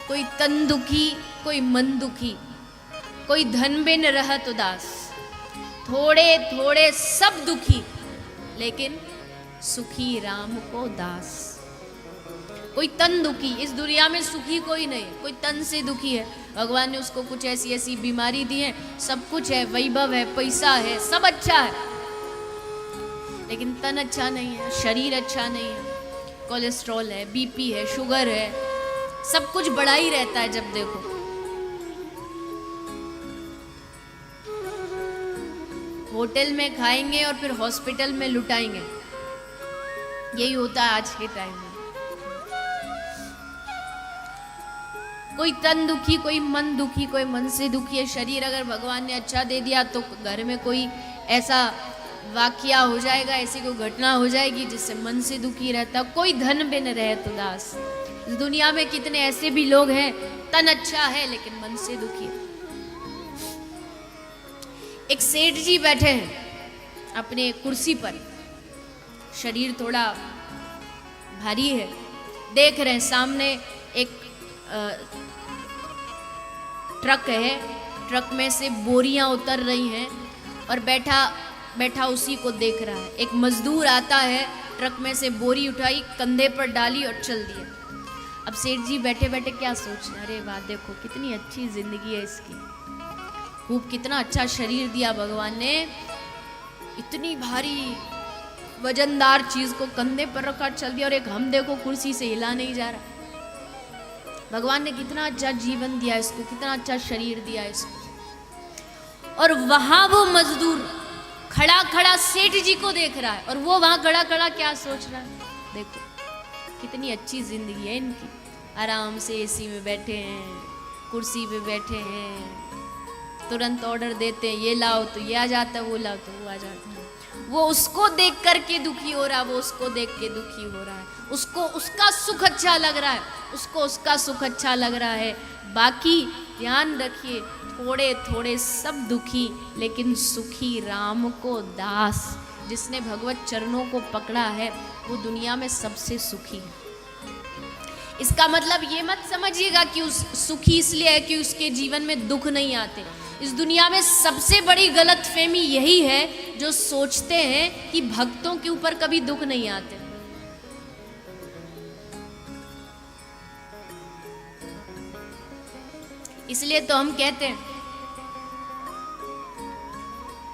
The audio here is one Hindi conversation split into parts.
कोई तन दुखी, कोई मन दुखी, कोई धन बिन रहत उदास। थोड़े थोड़े सब दुखी, लेकिन सुखी राम को दास। कोई तन दुखी, इस दुनिया में सुखी कोई नहीं, कोई तन से दुखी है। भगवान ने उसको कुछ ऐसी ऐसी बीमारी दी है, सब कुछ है, वैभव है, पैसा है, सब अच्छा है, लेकिन तन अच्छा नहीं है, शरीर अच्छा नहीं है, कोलेस्ट्रॉल है, बीपी है, शुगर है, सब कुछ बढ़ा ही रहता है जब देखो। होटल में खाएंगे और फिर हॉस्पिटल में लुटाएंगे, यही होता है आज के टाइम में। कोई तन दुखी, कोई मन दुखी, कोई मन से दुखी है। शरीर अगर भगवान ने अच्छा दे दिया तो घर में कोई ऐसा वाकया हो जाएगा, ऐसी कोई घटना हो जाएगी जिससे मन से दुखी रहता। कोई धन बिन रहत उदास। इस दुनिया में कितने ऐसे भी लोग हैं, तन अच्छा है लेकिन मन से दुखी है। एक सेठ जी बैठे हैं अपने कुर्सी पर, शरीर थोड़ा भारी है, देख रहे हैं सामने एक ट्रक है, ट्रक में से बोरियां उतर रही हैं और बैठा बैठा उसी को देख रहा है। एक मजदूर आता है, ट्रक में से बोरी उठाई, कंधे पर डाली और चल दिए। अब सेठ जी बैठे बैठे क्या सोच रहे, अरे वाह देखो कितनी अच्छी जिंदगी है इसकी, खूब कितना अच्छा शरीर दिया भगवान ने, इतनी भारी वजनदार चीज को कंधे पर रखा चल दिया, और एक हम देखो कुर्सी से हिला नहीं जा रहा। भगवान ने कितना अच्छा जीवन दिया इसको, कितना अच्छा शरीर दिया इसको। और वहां वो मजदूर खड़ा खड़ा सेठ जी को देख रहा है, और वो वहां खड़ा खड़ा क्या सोच रहा है, देखो कितनी अच्छी जिंदगी है इनकी, आराम से एसी में बैठे हैं, कुर्सी पे बैठे हैं, तुरंत ऑर्डर देते हैं, ये लाओ तो ये आ जाता है, वो लाओ तो वो आ जाता है। वो उसको देख करके दुखी हो रहा है, वो उसको देख के दुखी हो रहा है, उसको उसका सुख अच्छा लग रहा है, उसको उसका सुख अच्छा लग रहा है। बाकी ध्यान रखिए, थोड़े थोड़े सब दुखी, लेकिन सुखी राम को दास। जिसने भगवत चरणों को पकड़ा है वो दुनिया में सबसे सुखी है। इसका मतलब ये मत समझिएगा कि उस सुखी इसलिए है कि उसके जीवन में दुख नहीं आते। इस दुनिया में सबसे बड़ी गलतफहमी यही है जो सोचते हैं कि भक्तों के ऊपर कभी दुख नहीं आते। इसलिए तो हम कहते हैं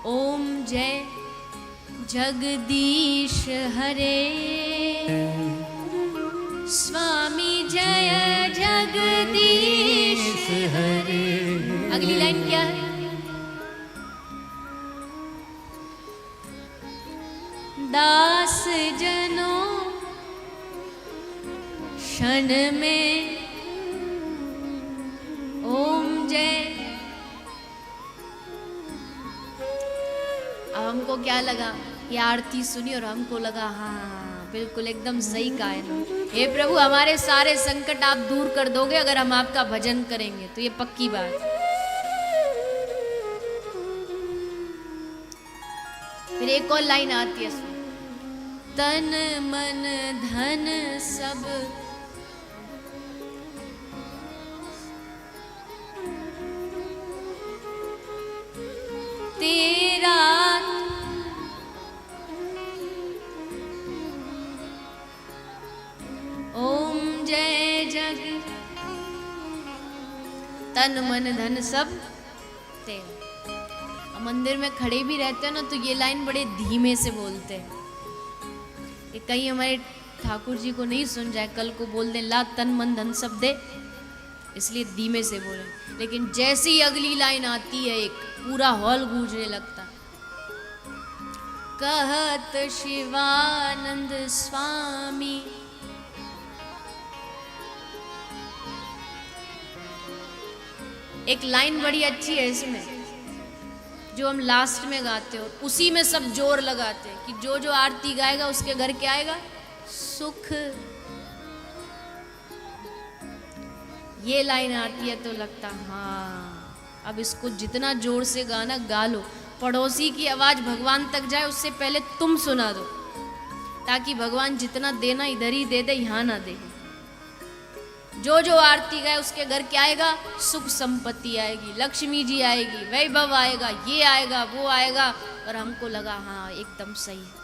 ओम जय जगदीश हरे, स्वामी जय जगदीश हरे। अगली लाइन क्या है? दास जनों क्षण में ओम जय। अब हमको क्या लगा, ये आरती सुनी और हमको लगा हाँ बिल्कुल एकदम सही कहा है ना, हे प्रभु हमारे सारे संकट आप दूर कर दोगे अगर हम आपका भजन करेंगे, तो ये पक्की बात। फिर एक और लाइन आती है, तन मन धन सब तेरा, ओम जय जग, तन मन धन सब तेरा। मंदिर में खड़े भी रहते हैं ना तो ये लाइन बड़े धीमे से बोलते हैं कि कहीं हमारे ठाकुर जी को नहीं सुन जाए, कल को बोल दे ला तन मन धन सब दे, इसलिए धीमे से बोले। लेकिन जैसे ही अगली लाइन आती है एक पूरा हॉल गूंजने लगता, कहत शिवानंद स्वामी, एक लाइन बड़ी अच्छी है इसमें जो हम लास्ट में गाते हो, उसी में सब जोर लगाते हैं कि जो जो आरती गाएगा उसके घर क्या आएगा, सुख। ये लाइन आती है तो लगता हाँ अब इसको जितना जोर से गाना गा लो, पड़ोसी की आवाज भगवान तक जाए उससे पहले तुम सुना दो, ताकि भगवान जितना देना इधर ही दे दे, यहाँ ना दे। जो जो आरती गाए उसके घर क्या आएगा? सुख संपत्ति आएगी, लक्ष्मी जी आएगी, वैभव आएगा, ये आएगा, वो आएगा। और हमको लगा हाँ एकदम सही है।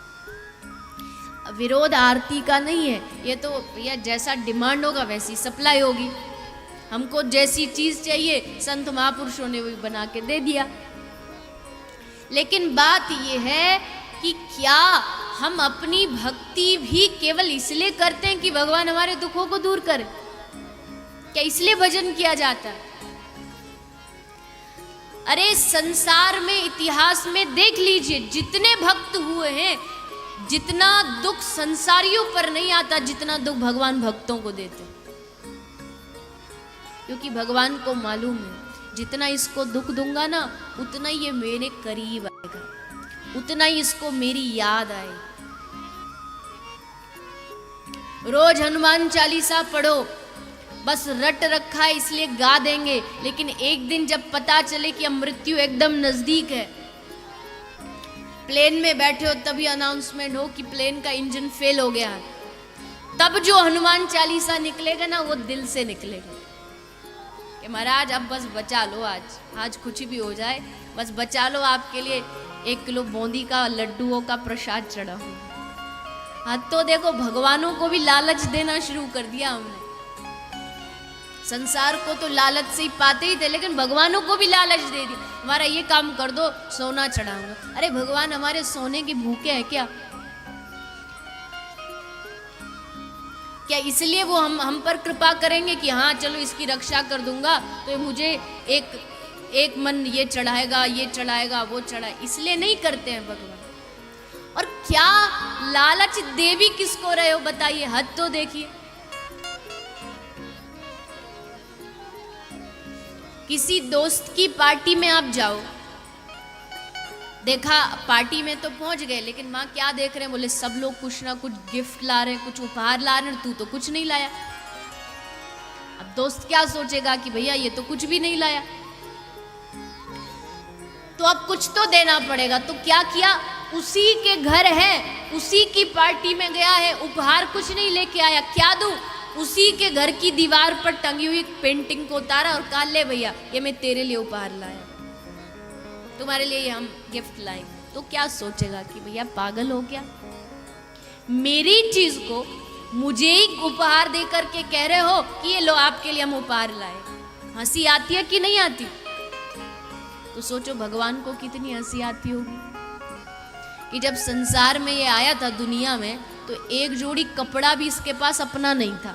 विरोध आरती का नहीं है, ये तो भैया जैसा डिमांड होगा वैसी सप्लाई होगी। हमको जैसी चीज चाहिए संत महापुरुषों ने वही बना के दे दिया। लेकिन बात ये है कि क्या हम अपनी भक्ति भी केवल इसलिए करते हैं कि भगवान हमारे दुखों को दूर करे? क्या इसलिए भजन किया जाता है? अरे संसार में, इतिहास में देख लीजिए, जितने भक्त हुए हैं, जितना दुख संसारियों पर नहीं आता जितना दुख भगवान भक्तों को देते। क्योंकि भगवान को मालूम है जितना इसको दुख दूंगा ना उतना ये मेरे करीब आएगा, उतना ही इसको मेरी याद आएगी। रोज हनुमान चालीसा पढ़ो, बस रट रखा है इसलिए गा देंगे, लेकिन एक दिन जब पता चले कि अब मृत्यु एकदम नजदीक है, प्लेन में बैठे हो तभी अनाउंसमेंट हो कि प्लेन का इंजन फेल हो गया है, तब जो हनुमान चालीसा निकलेगा ना वो दिल से निकलेगा कि महाराज अब बस बचा लो, आज कुछ भी हो जाए बस बचा लो, आपके लिए 1 किलो बूंदी का लड्डुओं का प्रसाद चढ़ा हो। हाँ तो देखो भगवानों को भी लालच देना शुरू कर दिया हमने। संसार को तो लालच से ही पाते ही थे, लेकिन भगवानों को भी लालच दे दी, हमारा ये काम कर दो सोना चढ़ाऊंगा। अरे भगवान हमारे सोने के भूखे हैं क्या? क्या इसलिए वो हम पर कृपा करेंगे कि हाँ चलो इसकी रक्षा कर दूंगा तो मुझे एक मन ये चढ़ाएगा, ये चढ़ाएगा, वो चढ़ाए, इसलिए नहीं करते हैं भगवान। और क्या लालच दे भी किसको रहे हो बताइए, हद तो देखिए। किसी दोस्त की पार्टी में आप जाओ, देखा पार्टी में तो पहुंच गए, लेकिन वहां क्या देख रहे हैं? बोले सब लोग कुछ ना कुछ गिफ्ट ला रहे हैं, कुछ उपहार ला रहे हैं, तू तो कुछ नहीं लाया। अब दोस्त क्या सोचेगा कि भैया ये तो कुछ भी नहीं लाया, तो अब कुछ तो देना पड़ेगा। तो क्या किया? उसी के घर है, उसी की पार्टी में गया है, उपहार कुछ नहीं लेके आया, क्या दूं? उसी के घर की दीवार पर टंगी हुई पेंटिंग को उतारा और कहा ले भैया ये मैं तेरे लिए उपहार लाया, तुम्हारे लिए हम गिफ्ट लाए। तो क्या सोचेगा कि भैया पागल हो क्या, मेरी चीज को मुझे ही उपहार दे करके कह रहे हो कि ये लो आपके लिए हम उपहार लाए। हंसी आती है कि नहीं आती? तो सोचो भगवान को कितनी हंसी आती होगी कि जब संसार में ये आया था दुनिया में तो एक जोड़ी कपड़ा भी इसके पास अपना नहीं था।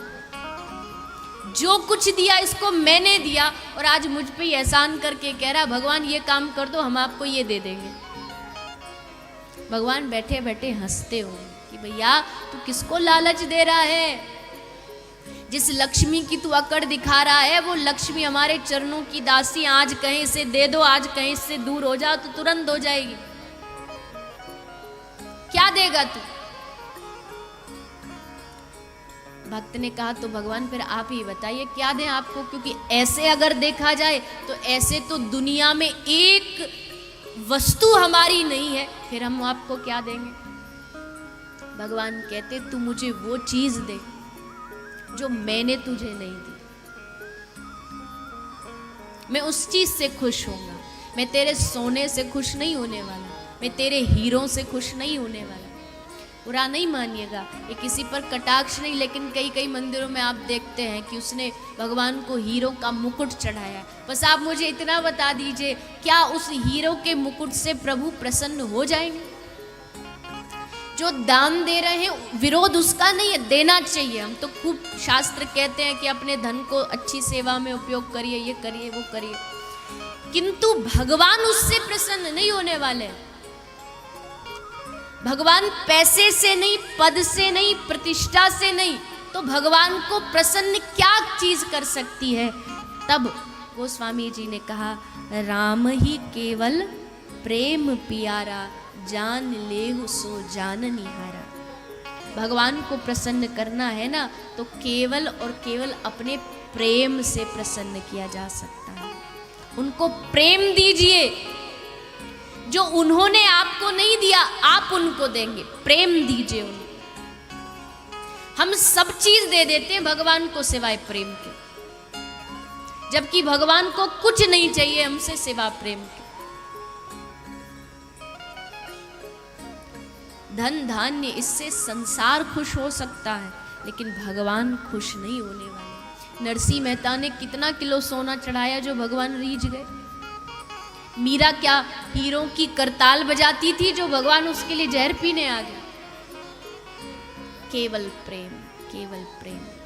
जो कुछ दिया इसको मैंने दिया, और आज मुझ पे एहसान करके कह रहा भगवान ये काम कर दो हम आपको ये दे देंगे। भगवान बैठे बैठे हंसते हो कि भैया तू किसको लालच दे रहा है? जिस लक्ष्मी की तू अकड़ दिखा रहा है वो लक्ष्मी हमारे चरणों की दासी, आज कहीं से दे दो, आज कहीं से दूर हो जाओ तो तुरंत हो जाएगी। क्या देगा तू? भक्त ने कहा तो भगवान फिर आप ही बताइए क्या दें आपको, क्योंकि ऐसे अगर देखा जाए तो ऐसे तो दुनिया में एक वस्तु हमारी नहीं है, फिर हम आपको क्या देंगे? भगवान कहते तू मुझे वो चीज दे जो मैंने तुझे नहीं दी, मैं उस चीज से खुश होऊंगा। मैं तेरे सोने से खुश नहीं होने वाला, मैं तेरे हीरों से खुश नहीं होने वाला। बुरा नहीं मानिएगा, ये किसी पर कटाक्ष नहीं, लेकिन कई कई मंदिरों में आप देखते हैं कि उसने भगवान को हीरो का मुकुट चढ़ाया। बस आप मुझे इतना बता दीजिए, क्या उस हीरो के मुकुट से प्रभु प्रसन्न हो जाएंगे? जो दान दे रहे हैं विरोध उसका नहीं है, देना चाहिए। हम तो खूब शास्त्र कहते हैं कि अपने धन को अच्छी सेवा में उपयोग करिए, ये करिए, वो करिए, किंतु भगवान उससे प्रसन्न नहीं होने वाले। भगवान पैसे से नहीं, पद से नहीं, प्रतिष्ठा से नहीं, तो भगवान को प्रसन्न क्या चीज कर सकती है? तब गोस्वामी जी ने कहा राम ही केवल प्रेम पियारा, जान लेहु सो जान निहारा। भगवान को प्रसन्न करना है ना तो केवल और केवल अपने प्रेम से प्रसन्न किया जा सकता है। उनको प्रेम दीजिए, जो उन्होंने आपको नहीं दिया आप उनको देंगे, प्रेम दीजिए उन्हें। हम सब चीज दे देते हैं भगवान को सिवाय प्रेम के। जबकि भगवान को कुछ नहीं चाहिए हमसे सिवा प्रेम के। धन धान्य इससे संसार खुश हो सकता है, लेकिन भगवान खुश नहीं होने वाले। नरसिंह मेहता ने कितना किलो सोना चढ़ाया जो भगवान रीझ गए। मीरा क्या हीरों की करताल बजाती थी जो भगवान उसके लिए जहर पीने आ गए। केवल प्रेम, केवल प्रेम।